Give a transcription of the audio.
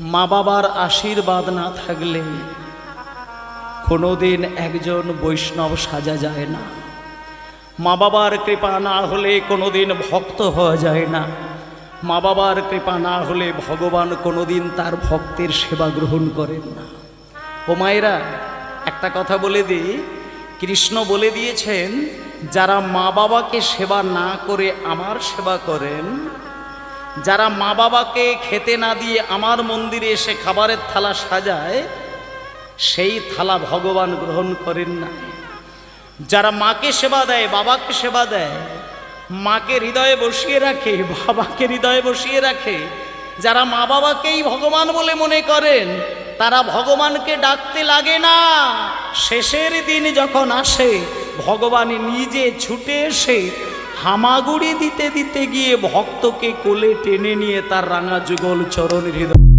মা বাবার আশীর্বাদ না থাকলে কোনোদিন একজন বৈষ্ণব সাজা যায় না। মা বাবার কৃপা না হলে কোনোদিন ভক্ত হওয়া যায় না। মা বাবার কৃপা না হলে ভগবান কোনোদিন তার ভক্তের সেবা গ্রহণ করেন না। ও মায়েরা, একটা কথা বলে দিই, কৃষ্ণ বলে দিয়েছেন, যারা মা বাবাকে সেবা না করে আমার সেবা করেন, যারা মা বাবাকে খেতে না দিয়ে আমার মন্দিরে এসে খাবারের থালা সাজায়, সেই থালা ভগবান গ্রহণ করেন না। যারা মাকে সেবা দেয়, বাবাকে সেবা দেয়, মাকে হৃদয়ে বসিয়ে রাখে, বাবাকে হৃদয়ে বসিয়ে রাখে, যারা মা বাবাকেই ভগবান বলে মনে করেন, তারা ভগবানকে ডাকতে লাগে না। শেষের দিন যখন আসে, ভগবান নিজে ছুটে এসে হামাগুড়ি দিতে দিতে গিয়ে ভক্তকে কোলে টেনে নিয়ে তার রাঙা যুগল চরণ হৃদয়